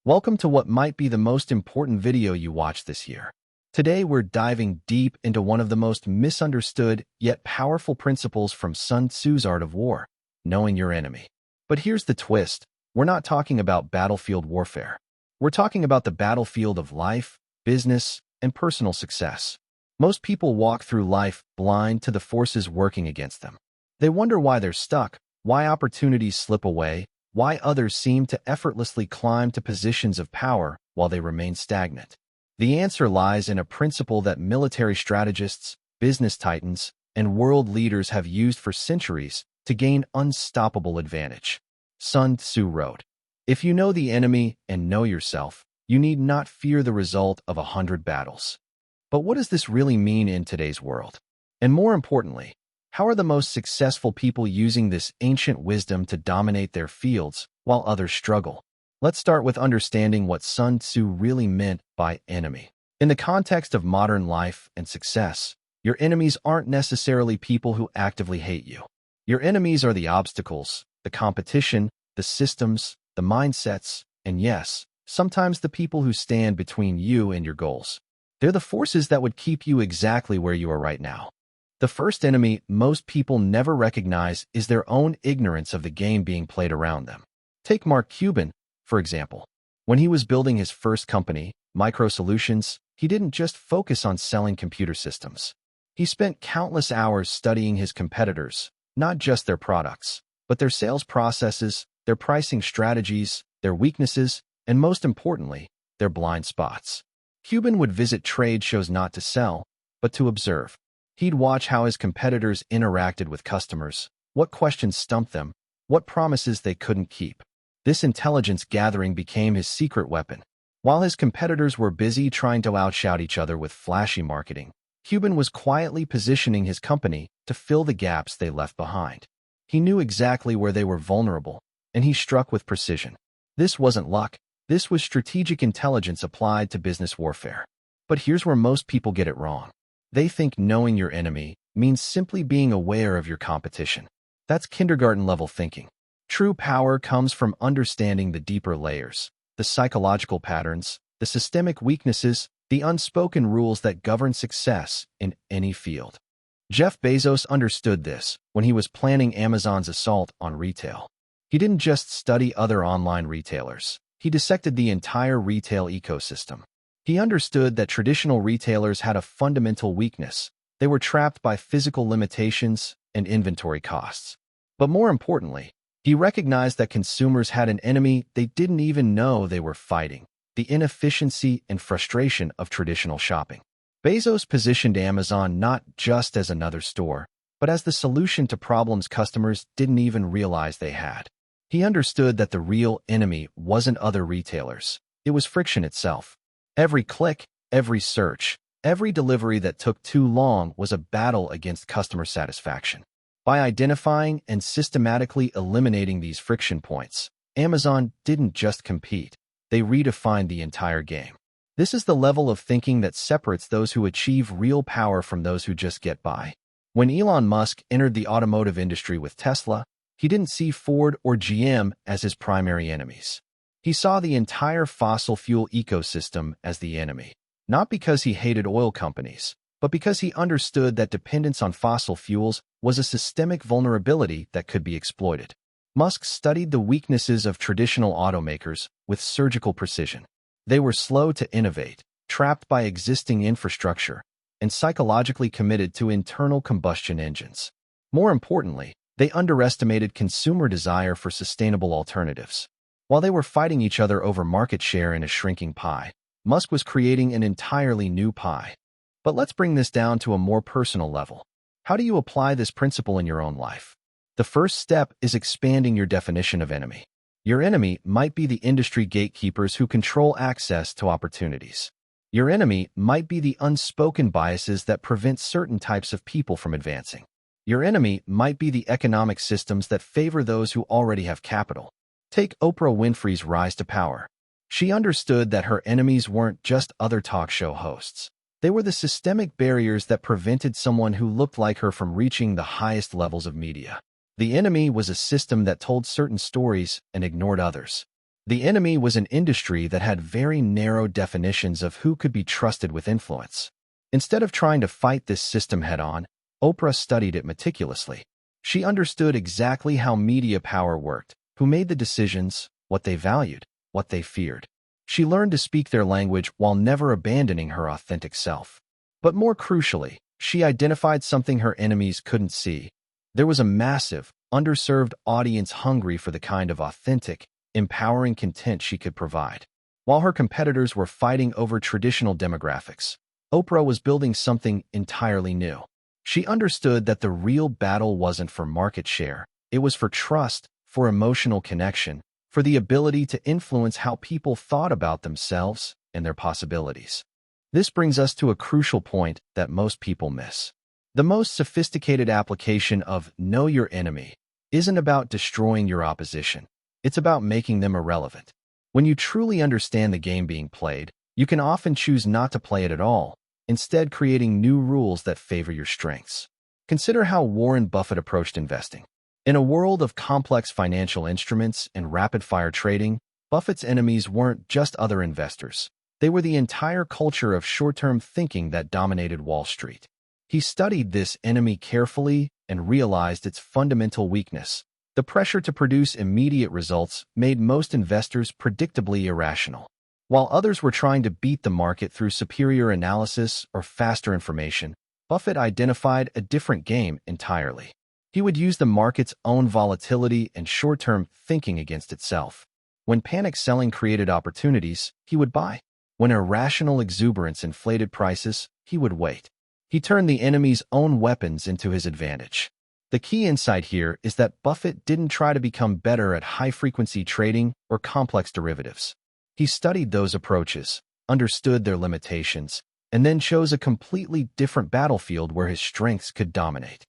Welcome to what might be the most important video you watch this year. Today we're diving deep into one of the most misunderstood yet powerful principles from Sun Tzu's Art of War, knowing your enemy. But here's the twist. We're not talking about battlefield warfare. We're talking about the battlefield of life, business, and personal success. Most people walk through life blind to the forces working against them. They wonder why they're stuck, why opportunities slip away, why others seem to effortlessly climb to positions of power while they remain stagnant. The answer lies in a principle that military strategists, business titans, and world leaders have used for centuries to gain unstoppable advantage. Sun Tzu wrote, "If you know the enemy and know yourself, you need not fear the result of 100 battles." But what does this really mean in today's world? And more importantly, how are the most successful people using this ancient wisdom to dominate their fields while others struggle? Let's start with understanding what Sun Tzu really meant by enemy. In the context of modern life and success, your enemies aren't necessarily people who actively hate you. Your enemies are the obstacles, the competition, the systems, the mindsets, and yes, sometimes the people who stand between you and your goals. They're the forces that would keep you exactly where you are right now. The first enemy most people never recognize is their own ignorance of the game being played around them. Take Mark Cuban, for example. When he was building his first company, Micro Solutions, he didn't just focus on selling computer systems. He spent countless hours studying his competitors, not just their products, but their sales processes, their pricing strategies, their weaknesses, and most importantly, their blind spots. Cuban would visit trade shows not to sell, but to observe. He'd watch how his competitors interacted with customers, what questions stumped them, what promises they couldn't keep. This intelligence gathering became his secret weapon. While his competitors were busy trying to outshout each other with flashy marketing, Cuban was quietly positioning his company to fill the gaps they left behind. He knew exactly where they were vulnerable, and he struck with precision. This wasn't luck. This was strategic intelligence applied to business warfare. But here's where most people get it wrong. They think knowing your enemy means simply being aware of your competition. That's kindergarten-level thinking. True power comes from understanding the deeper layers, the psychological patterns, the systemic weaknesses, the unspoken rules that govern success in any field. Jeff Bezos understood this when he was planning Amazon's assault on retail. He didn't just study other online retailers. He dissected the entire retail ecosystem. He understood that traditional retailers had a fundamental weakness. They were trapped by physical limitations and inventory costs. But more importantly, he recognized that consumers had an enemy they didn't even know they were fighting: the inefficiency and frustration of traditional shopping. Bezos positioned Amazon not just as another store, but as the solution to problems customers didn't even realize they had. He understood that the real enemy wasn't other retailers. It was friction itself. Every click, every search, every delivery that took too long was a battle against customer satisfaction. By identifying and systematically eliminating these friction points, Amazon didn't just compete. They redefined the entire game. This is the level of thinking that separates those who achieve real power from those who just get by. When Elon Musk entered the automotive industry with Tesla, he didn't see Ford or GM as his primary enemies. He saw the entire fossil fuel ecosystem as the enemy, not because he hated oil companies, but because he understood that dependence on fossil fuels was a systemic vulnerability that could be exploited. Musk studied the weaknesses of traditional automakers with surgical precision. They were slow to innovate, trapped by existing infrastructure, and psychologically committed to internal combustion engines. More importantly, they underestimated consumer desire for sustainable alternatives. While they were fighting each other over market share in a shrinking pie, Musk was creating an entirely new pie. But let's bring this down to a more personal level. How do you apply this principle in your own life? The first step is expanding your definition of enemy. Your enemy might be the industry gatekeepers who control access to opportunities. Your enemy might be the unspoken biases that prevent certain types of people from advancing. Your enemy might be the economic systems that favor those who already have capital. Take Oprah Winfrey's rise to power. She understood that her enemies weren't just other talk show hosts. They were the systemic barriers that prevented someone who looked like her from reaching the highest levels of media. The enemy was a system that told certain stories and ignored others. The enemy was an industry that had very narrow definitions of who could be trusted with influence. Instead of trying to fight this system head-on, Oprah studied it meticulously. She understood exactly how media power worked, who made the decisions, what they valued, what they feared. She learned to speak their language while never abandoning her authentic self. But more crucially, she identified something her enemies couldn't see. There was a massive, underserved audience hungry for the kind of authentic, empowering content she could provide. While her competitors were fighting over traditional demographics, Oprah was building something entirely new. She understood that the real battle wasn't for market share. It was for trust, for emotional connection, for the ability to influence how people thought about themselves and their possibilities. This brings us to a crucial point that most people miss. The most sophisticated application of Know Your Enemy isn't about destroying your opposition. It's about making them irrelevant. When you truly understand the game being played, you can often choose not to play it at all, instead creating new rules that favor your strengths. Consider how Warren Buffett approached investing. In a world of complex financial instruments and rapid-fire trading, Buffett's enemies weren't just other investors. They were the entire culture of short-term thinking that dominated Wall Street. He studied this enemy carefully and realized its fundamental weakness. The pressure to produce immediate results made most investors predictably irrational. While others were trying to beat the market through superior analysis or faster information, Buffett identified a different game entirely. He would use the market's own volatility and short-term thinking against itself. When panic selling created opportunities, he would buy. When irrational exuberance inflated prices, he would wait. He turned the enemy's own weapons into his advantage. The key insight here is that Buffett didn't try to become better at high-frequency trading or complex derivatives. He studied those approaches, understood their limitations, and then chose a completely different battlefield where his strengths could dominate.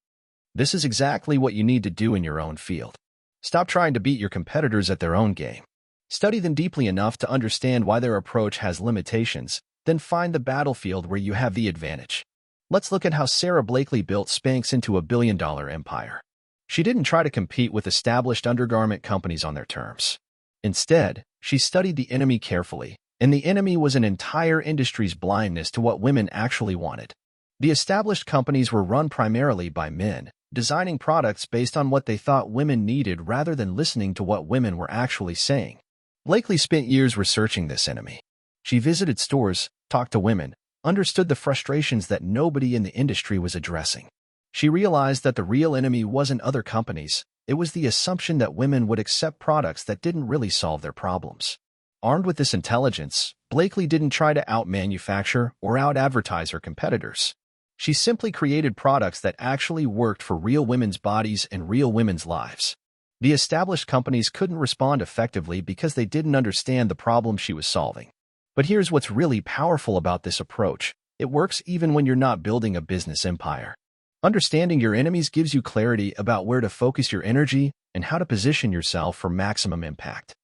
This is exactly what you need to do in your own field. Stop trying to beat your competitors at their own game. Study them deeply enough to understand why their approach has limitations, then find the battlefield where you have the advantage. Let's look at how Sara Blakely built Spanx into a billion-dollar empire. She didn't try to compete with established undergarment companies on their terms. Instead, she studied the enemy carefully, and the enemy was an entire industry's blindness to what women actually wanted. The established companies were run primarily by men, designing products based on what they thought women needed rather than listening to what women were actually saying. Blakely spent years researching this enemy. She visited stores, talked to women, understood the frustrations that nobody in the industry was addressing. She realized that the real enemy wasn't other companies, it was the assumption that women would accept products that didn't really solve their problems. Armed with this intelligence, Blakely didn't try to out-manufacture or out-advertise her competitors. She simply created products that actually worked for real women's bodies and real women's lives. The established companies couldn't respond effectively because they didn't understand the problem she was solving. But here's what's really powerful about this approach. It works even when you're not building a business empire. Understanding your enemies gives you clarity about where to focus your energy and how to position yourself for maximum impact.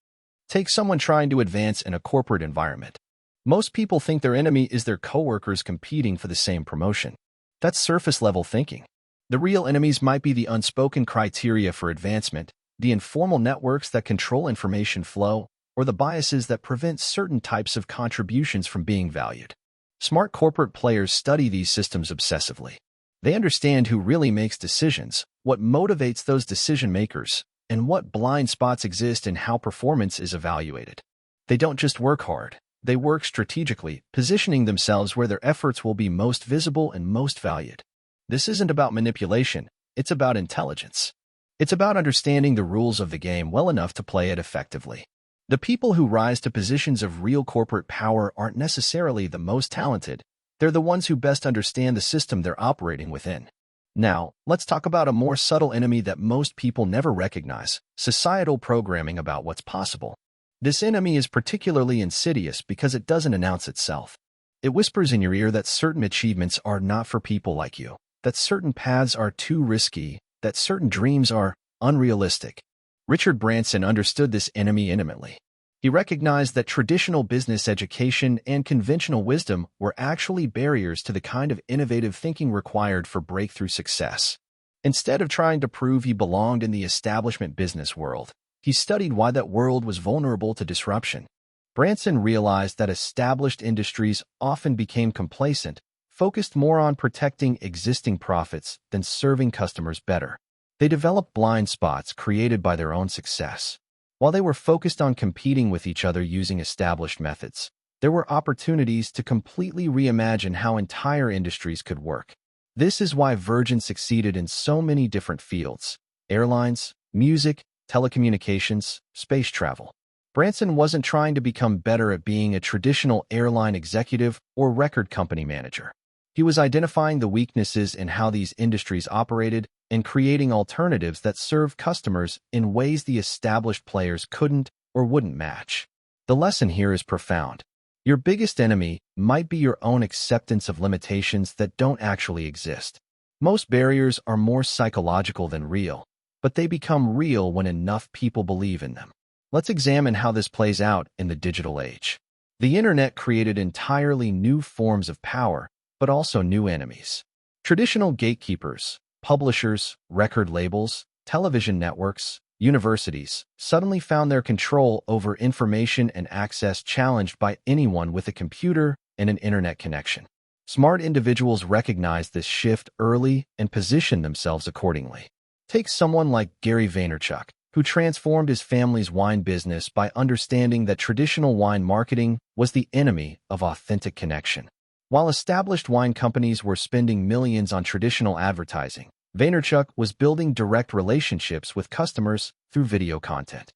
Take someone trying to advance in a corporate environment. Most people think their enemy is their coworkers competing for the same promotion. That's surface-level thinking. The real enemies might be the unspoken criteria for advancement, the informal networks that control information flow, or the biases that prevent certain types of contributions from being valued. Smart corporate players study these systems obsessively. They understand who really makes decisions, what motivates those decision-makers, and what blind spots exist in how performance is evaluated. They don't just work hard, they work strategically, positioning themselves where their efforts will be most visible and most valued. This isn't about manipulation, it's about intelligence. It's about understanding the rules of the game well enough to play it effectively. The people who rise to positions of real corporate power aren't necessarily the most talented. They're the ones who best understand the system they're operating within. Now, let's talk about a more subtle enemy that most people never recognize: societal programming about what's possible. This enemy is particularly insidious because it doesn't announce itself. It whispers in your ear that certain achievements are not for people like you, that certain paths are too risky, that certain dreams are unrealistic. Richard Branson understood this enemy intimately. He recognized that traditional business education and conventional wisdom were actually barriers to the kind of innovative thinking required for breakthrough success. Instead of trying to prove he belonged in the establishment business world, He studied why that world was vulnerable to disruption. Branson realized that established industries often became complacent, focused more on protecting existing profits than serving customers better. They developed blind spots created by their own success. While they were focused on competing with each other using established methods, there were opportunities to completely reimagine how entire industries could work. This is why Virgin succeeded in so many different fields: airlines, music, telecommunications, space travel. Branson wasn't trying to become better at being a traditional airline executive or record company manager. He was identifying the weaknesses in how these industries operated and creating alternatives that serve customers in ways the established players couldn't or wouldn't match. The lesson here is profound. Your biggest enemy might be your own acceptance of limitations that don't actually exist. Most barriers are more psychological than real, but they become real when enough people believe in them. Let's examine how this plays out in the digital age. The internet created entirely new forms of power, but also new enemies. Traditional gatekeepers, publishers, record labels, television networks, universities suddenly found their control over information and access challenged by anyone with a computer and an internet connection. Smart individuals recognized this shift early and positioned themselves accordingly. Take someone like Gary Vaynerchuk, who transformed his family's wine business by understanding that traditional wine marketing was the enemy of authentic connection. While established wine companies were spending millions on traditional advertising, Vaynerchuk was building direct relationships with customers through video content.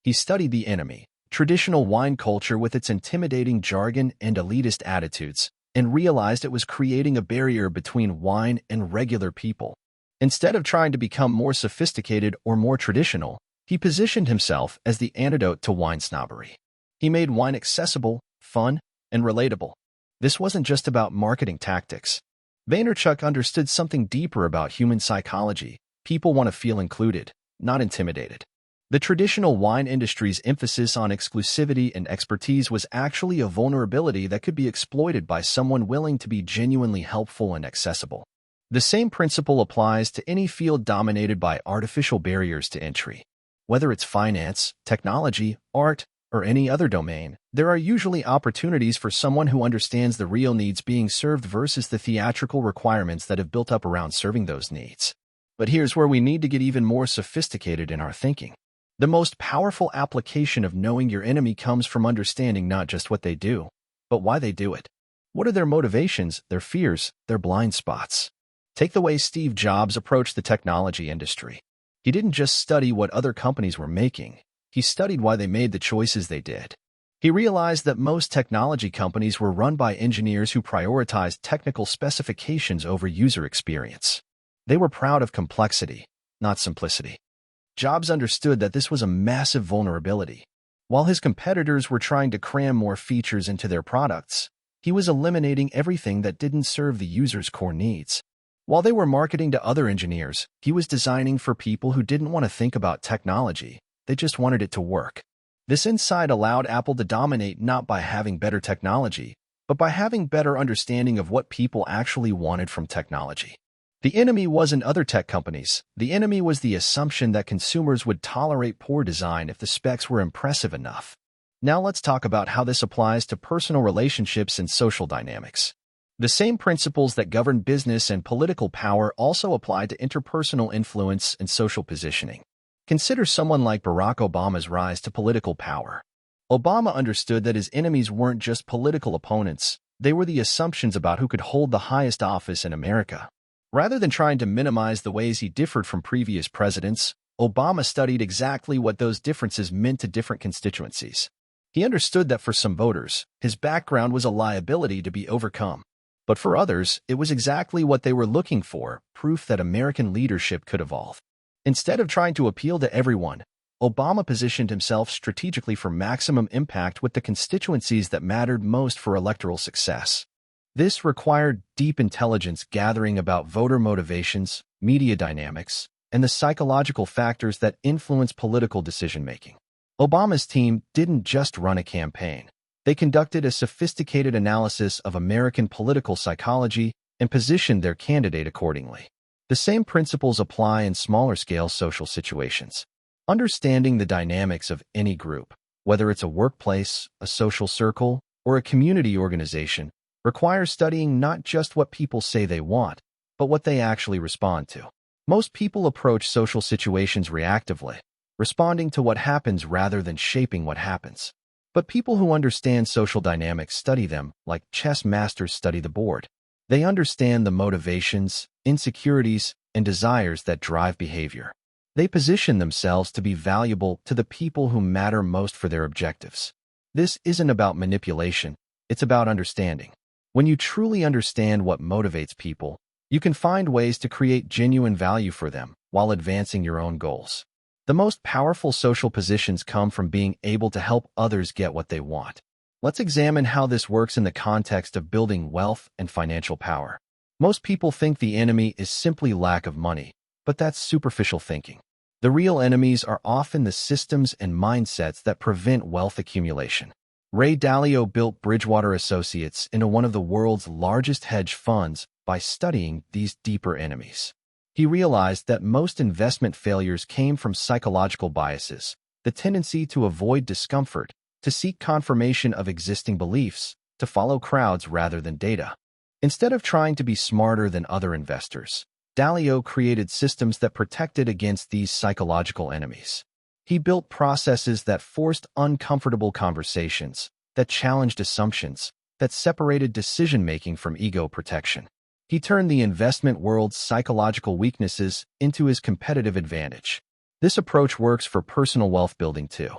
He studied the enemy, traditional wine culture with its intimidating jargon and elitist attitudes, and realized it was creating a barrier between wine and regular people. Instead of trying to become more sophisticated or more traditional, he positioned himself as the antidote to wine snobbery. He made wine accessible, fun, and relatable. This wasn't just about marketing tactics. Vaynerchuk understood something deeper about human psychology. People want to feel included, not intimidated. The traditional wine industry's emphasis on exclusivity and expertise was actually a vulnerability that could be exploited by someone willing to be genuinely helpful and accessible. The same principle applies to any field dominated by artificial barriers to entry. Whether it's finance, technology, art, or any other domain, there are usually opportunities for someone who understands the real needs being served versus the theatrical requirements that have built up around serving those needs. But here's where we need to get even more sophisticated in our thinking. The most powerful application of knowing your enemy comes from understanding not just what they do, but why they do it. What are their motivations, their fears, their blind spots? Take the way Steve Jobs approached the technology industry. He didn't just study what other companies were making. He studied why they made the choices they did. He realized that most technology companies were run by engineers who prioritized technical specifications over user experience. They were proud of complexity, not simplicity. Jobs understood that this was a massive vulnerability. While his competitors were trying to cram more features into their products, he was eliminating everything that didn't serve the user's core needs. While they were marketing to other engineers, he was designing for people who didn't want to think about technology. They just wanted it to work. This insight allowed Apple to dominate not by having better technology, but by having better understanding of what people actually wanted from technology. The enemy wasn't other tech companies. The enemy was the assumption that consumers would tolerate poor design if the specs were impressive enough. Now let's talk about how this applies to personal relationships and social dynamics. The same principles that govern business and political power also apply to interpersonal influence and social positioning. Consider someone like Barack Obama's rise to political power. Obama understood that his enemies weren't just political opponents, they were the assumptions about who could hold the highest office in America. Rather than trying to minimize the ways he differed from previous presidents, Obama studied exactly what those differences meant to different constituencies. He understood that for some voters, his background was a liability to be overcome. But for others, it was exactly what they were looking for, proof that American leadership could evolve. Instead of trying to appeal to everyone, Obama positioned himself strategically for maximum impact with the constituencies that mattered most for electoral success. This required deep intelligence gathering about voter motivations, media dynamics, and the psychological factors that influence political decision-making. Obama's team didn't just run a campaign. They conducted a sophisticated analysis of American political psychology and positioned their candidate accordingly. The same principles apply in smaller-scale social situations. Understanding the dynamics of any group, whether it's a workplace, a social circle, or a community organization, requires studying not just what people say they want, but what they actually respond to. Most people approach social situations reactively, responding to what happens rather than shaping what happens. But people who understand social dynamics study them, like chess masters study the board. They understand the motivations, insecurities, and desires that drive behavior. They position themselves to be valuable to the people who matter most for their objectives. This isn't about manipulation, it's about understanding. When you truly understand what motivates people, you can find ways to create genuine value for them while advancing your own goals. The most powerful social positions come from being able to help others get what they want. Let's examine how this works in the context of building wealth and financial power. Most people think the enemy is simply lack of money, but that's superficial thinking. The real enemies are often the systems and mindsets that prevent wealth accumulation. Ray Dalio built Bridgewater Associates into one of the world's largest hedge funds by studying these deeper enemies. He realized that most investment failures came from psychological biases, the tendency to avoid discomfort, to seek confirmation of existing beliefs, to follow crowds rather than data. Instead of trying to be smarter than other investors, Dalio created systems that protected against these psychological enemies. He built processes that forced uncomfortable conversations, that challenged assumptions, that separated decision-making from ego protection. He turned the investment world's psychological weaknesses into his competitive advantage. This approach works for personal wealth building too.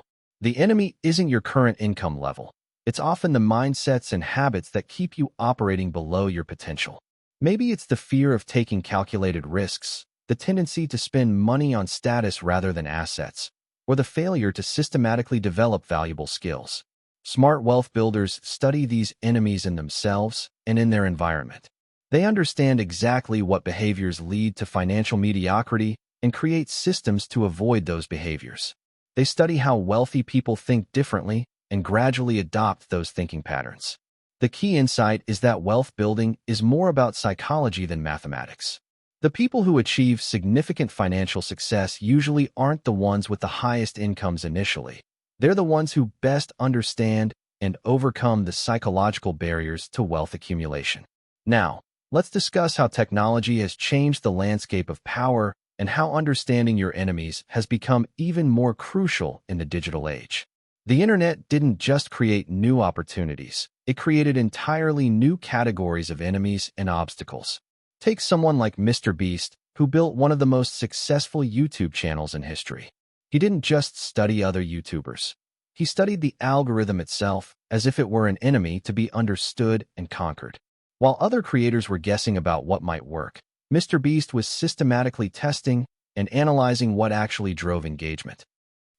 The enemy isn't your current income level. It's often the mindsets and habits that keep you operating below your potential. Maybe it's the fear of taking calculated risks, the tendency to spend money on status rather than assets, or the failure to systematically develop valuable skills. Smart wealth builders study these enemies in themselves and in their environment. They understand exactly what behaviors lead to financial mediocrity and create systems to avoid those behaviors. They study how wealthy people think differently and gradually adopt those thinking patterns. The key insight is that wealth building is more about psychology than mathematics. The people who achieve significant financial success usually aren't the ones with the highest incomes initially. They're the ones who best understand and overcome the psychological barriers to wealth accumulation. Now, let's discuss how technology has changed the landscape of power and how understanding your enemies has become even more crucial in the digital age. The internet didn't just create new opportunities, it created entirely new categories of enemies and obstacles. Take someone like MrBeast, who built one of the most successful YouTube channels in history. He didn't just study other YouTubers. He studied the algorithm itself as if it were an enemy to be understood and conquered. While other creators were guessing about what might work, MrBeast was systematically testing and analyzing what actually drove engagement.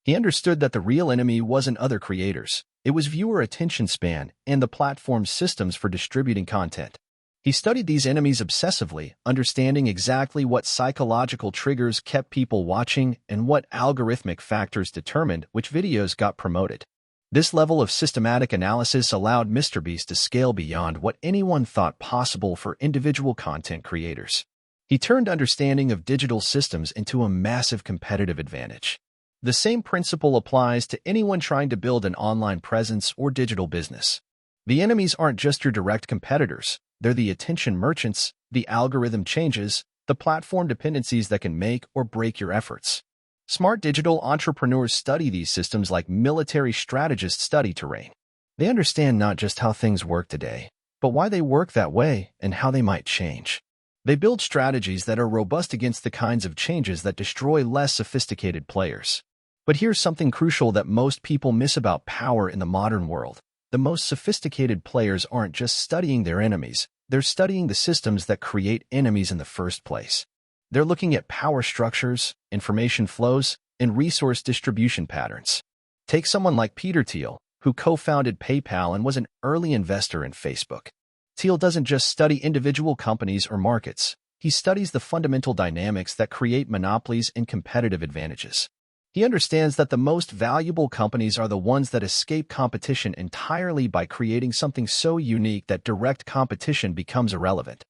He understood that the real enemy wasn't other creators. It was viewer attention span and the platform's systems for distributing content. He studied these enemies obsessively, understanding exactly what psychological triggers kept people watching and what algorithmic factors determined which videos got promoted. This level of systematic analysis allowed MrBeast to scale beyond what anyone thought possible for individual content creators. He turned understanding of digital systems into a massive competitive advantage. The same principle applies to anyone trying to build an online presence or digital business. The enemies aren't just your direct competitors. They're the attention merchants, the algorithm changes, the platform dependencies that can make or break your efforts. Smart digital entrepreneurs study these systems like military strategists study terrain. They understand not just how things work today, but why they work that way and how they might change. They build strategies that are robust against the kinds of changes that destroy less sophisticated players. But here's something crucial that most people miss about power in the modern world. The most sophisticated players aren't just studying their enemies, they're studying the systems that create enemies in the first place. They're looking at power structures, information flows, and resource distribution patterns. Take someone like Peter Thiel, who co-founded PayPal and was an early investor in Facebook. Thiel doesn't just study individual companies or markets. He studies the fundamental dynamics that create monopolies and competitive advantages. He understands that the most valuable companies are the ones that escape competition entirely by creating something so unique that direct competition becomes irrelevant.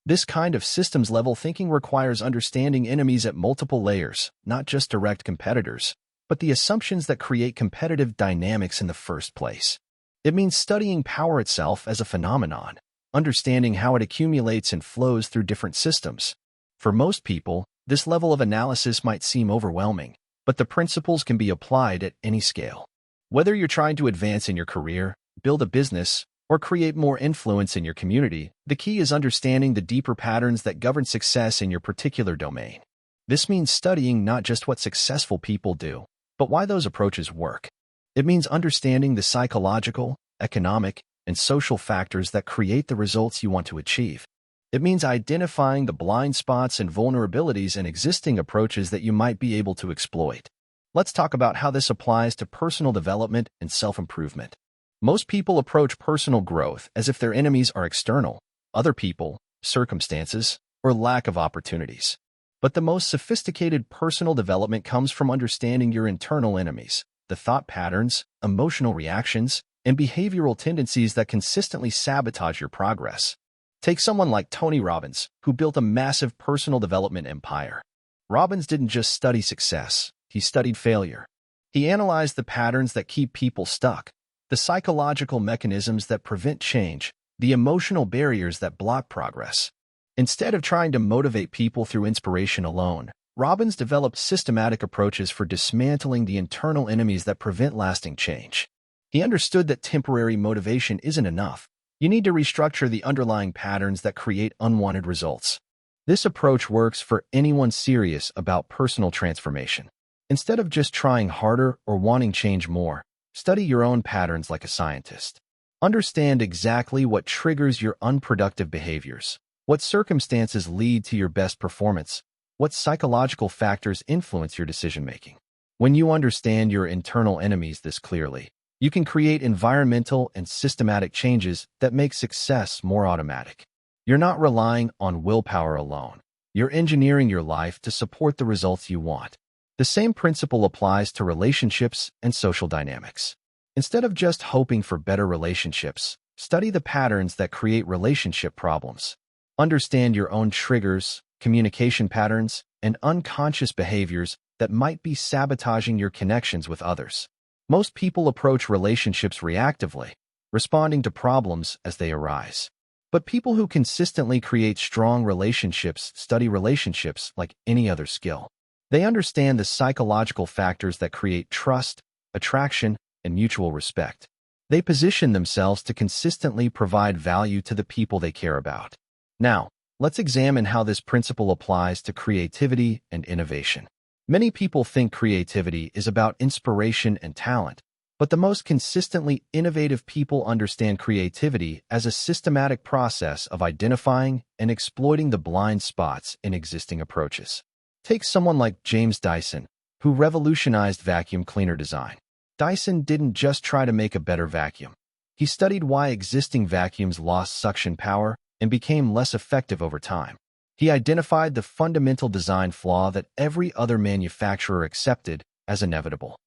This kind of systems-level thinking requires understanding enemies at multiple layers, not just direct competitors, but the assumptions that create competitive dynamics in the first place. It means studying power itself as a phenomenon, understanding how it accumulates and flows through different systems. For most people, this level of analysis might seem overwhelming, but the principles can be applied at any scale. Whether you're trying to advance in your career, build a business, or create more influence in your community, the key is understanding the deeper patterns that govern success in your particular domain. This means studying not just what successful people do, but why those approaches work. It means understanding the psychological, economic, and social factors that create the results you want to achieve. It means identifying the blind spots and vulnerabilities in existing approaches that you might be able to exploit. Let's talk about how this applies to personal development and self-improvement. Most people approach personal growth as if their enemies are external, other people, circumstances, or lack of opportunities. But the most sophisticated personal development comes from understanding your internal enemies, the thought patterns, emotional reactions, and behavioral tendencies that consistently sabotage your progress. Take someone like Tony Robbins, who built a massive personal development empire. Robbins didn't just study success, he studied failure. He analyzed the patterns that keep people stuck, the psychological mechanisms that prevent change, the emotional barriers that block progress. Instead of trying to motivate people through inspiration alone, Robbins developed systematic approaches for dismantling the internal enemies that prevent lasting change. He understood that temporary motivation isn't enough. You need to restructure the underlying patterns that create unwanted results. This approach works for anyone serious about personal transformation. Instead of just trying harder or wanting change more, study your own patterns like a scientist. Understand exactly what triggers your unproductive behaviors, what circumstances lead to your best performance, what psychological factors influence your decision-making. When you understand your internal enemies this clearly, you can create environmental and systematic changes that make success more automatic. You're not relying on willpower alone. You're engineering your life to support the results you want. The same principle applies to relationships and social dynamics. Instead of just hoping for better relationships, study the patterns that create relationship problems. Understand your own triggers, communication patterns, and unconscious behaviors that might be sabotaging your connections with others. Most people approach relationships reactively, responding to problems as they arise. But people who consistently create strong relationships study relationships like any other skill. They understand the psychological factors that create trust, attraction, and mutual respect. They position themselves to consistently provide value to the people they care about. Now, let's examine how this principle applies to creativity and innovation. Many people think creativity is about inspiration and talent, but the most consistently innovative people understand creativity as a systematic process of identifying and exploiting the blind spots in existing approaches. Take someone like James Dyson, who revolutionized vacuum cleaner design. Dyson didn't just try to make a better vacuum. He studied why existing vacuums lost suction power and became less effective over time. He identified the fundamental design flaw that every other manufacturer accepted as inevitable.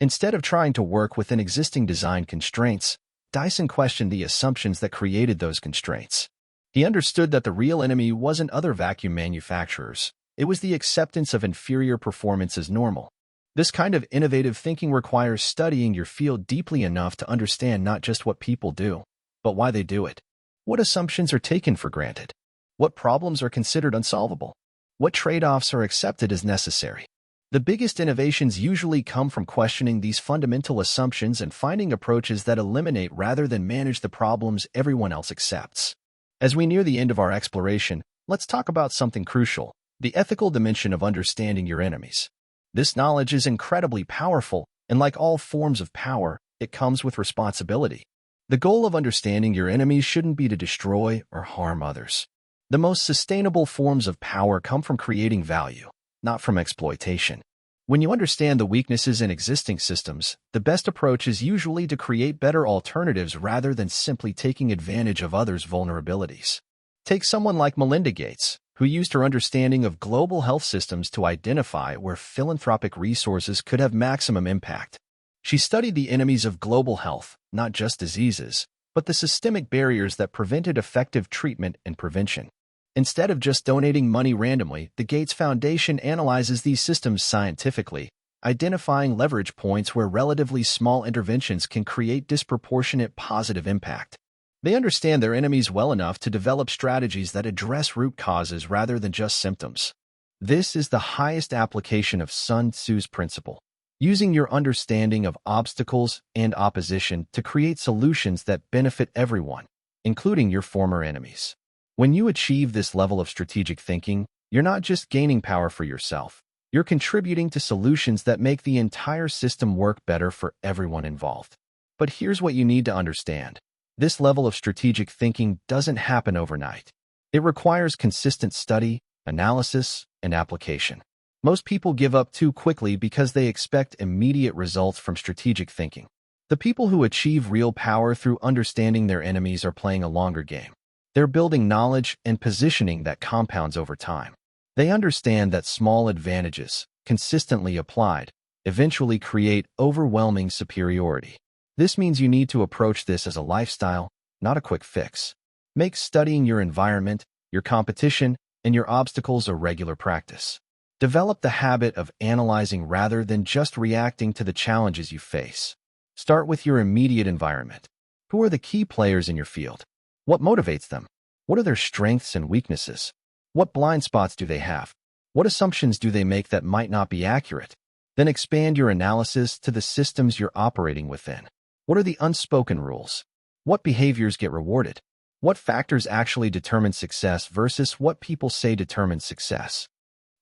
Instead of trying to work within existing design constraints, Dyson questioned the assumptions that created those constraints. He understood that the real enemy wasn't other vacuum manufacturers. It was the acceptance of inferior performance as normal. This kind of innovative thinking requires studying your field deeply enough to understand not just what people do, but why they do it. What assumptions are taken for granted? What problems are considered unsolvable? What trade-offs are accepted as necessary? The biggest innovations usually come from questioning these fundamental assumptions and finding approaches that eliminate rather than manage the problems everyone else accepts. As we near the end of our exploration, let's talk about something crucial: the ethical dimension of understanding your enemies. This knowledge is incredibly powerful, and like all forms of power, it comes with responsibility. The goal of understanding your enemies shouldn't be to destroy or harm others. The most sustainable forms of power come from creating value, not from exploitation. When you understand the weaknesses in existing systems, the best approach is usually to create better alternatives rather than simply taking advantage of others' vulnerabilities. Take someone like Melinda Gates, who used her understanding of global health systems to identify where philanthropic resources could have maximum impact. She studied the enemies of global health, not just diseases, but the systemic barriers that prevented effective treatment and prevention. Instead of just donating money randomly, the Gates Foundation analyzes these systems scientifically, identifying leverage points where relatively small interventions can create disproportionate positive impact. They understand their enemies well enough to develop strategies that address root causes rather than just symptoms. This is the highest application of Sun Tzu's principle, using your understanding of obstacles and opposition to create solutions that benefit everyone, including your former enemies. When you achieve this level of strategic thinking, you're not just gaining power for yourself, you're contributing to solutions that make the entire system work better for everyone involved. But here's what you need to understand. This level of strategic thinking doesn't happen overnight. It requires consistent study, analysis, and application. Most people give up too quickly because they expect immediate results from strategic thinking. The people who achieve real power through understanding their enemies are playing a longer game. They're building knowledge and positioning that compounds over time. They understand that small advantages, consistently applied, eventually create overwhelming superiority. This means you need to approach this as a lifestyle, not a quick fix. Make studying your environment, your competition, and your obstacles a regular practice. Develop the habit of analyzing rather than just reacting to the challenges you face. Start with your immediate environment. Who are the key players in your field? What motivates them? What are their strengths and weaknesses? What blind spots do they have? What assumptions do they make that might not be accurate? Then expand your analysis to the systems you're operating within. What are the unspoken rules? What behaviors get rewarded? What factors actually determine success versus what people say determines success?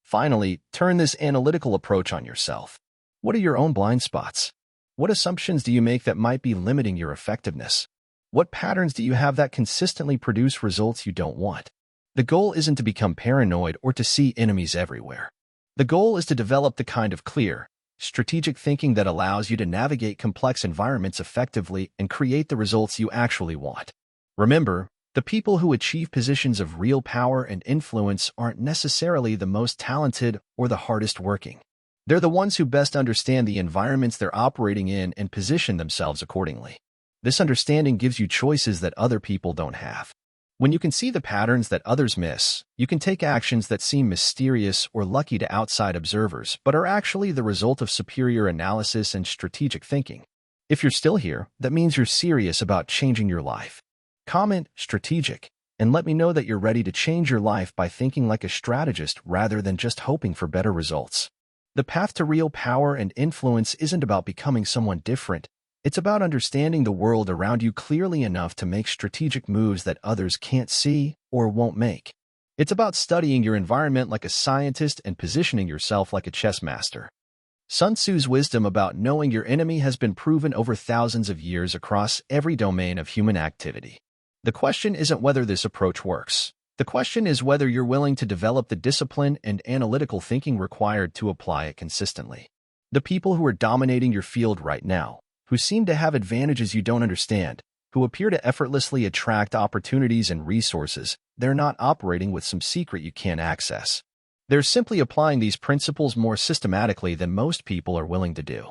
Finally, turn this analytical approach on yourself. What are your own blind spots? What assumptions do you make that might be limiting your effectiveness? What patterns do you have that consistently produce results you don't want? The goal isn't to become paranoid or to see enemies everywhere. The goal is to develop the kind of clear, strategic thinking that allows you to navigate complex environments effectively and create the results you actually want. Remember, the people who achieve positions of real power and influence aren't necessarily the most talented or the hardest working. They're the ones who best understand the environments they're operating in and position themselves accordingly. This understanding gives you choices that other people don't have. When you can see the patterns that others miss, you can take actions that seem mysterious or lucky to outside observers, but are actually the result of superior analysis and strategic thinking. If you're still here, that means you're serious about changing your life. Comment strategic and let me know that you're ready to change your life by thinking like a strategist rather than just hoping for better results. The path to real power and influence isn't about becoming someone different. It's about understanding the world around you clearly enough to make strategic moves that others can't see or won't make. It's about studying your environment like a scientist and positioning yourself like a chess master. Sun Tzu's wisdom about knowing your enemy has been proven over thousands of years across every domain of human activity. The question isn't whether this approach works. The question is whether you're willing to develop the discipline and analytical thinking required to apply it consistently. The people who are dominating your field right now, who seem to have advantages you don't understand, who appear to effortlessly attract opportunities and resources, they're not operating with some secret you can't access. They're simply applying these principles more systematically than most people are willing to do.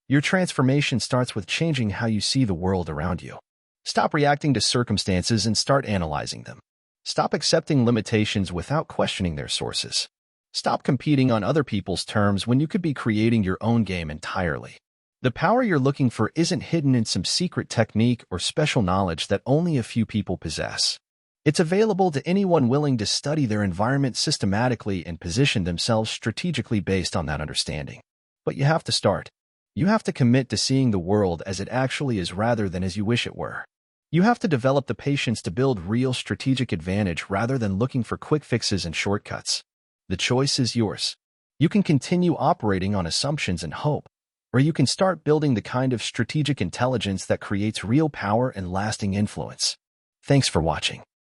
Your transformation starts with changing how you see the world around you. Stop reacting to circumstances and start analyzing them. Stop accepting limitations without questioning their sources. Stop competing on other people's terms when you could be creating your own game entirely. The power you're looking for isn't hidden in some secret technique or special knowledge that only a few people possess. It's available to anyone willing to study their environment systematically and position themselves strategically based on that understanding. But you have to start. You have to commit to seeing the world as it actually is rather than as you wish it were. You have to develop the patience to build real strategic advantage rather than looking for quick fixes and shortcuts. The choice is yours. You can continue operating on assumptions and hope, or you can start building the kind of strategic intelligence that creates real power and lasting influence. Thanks for watching.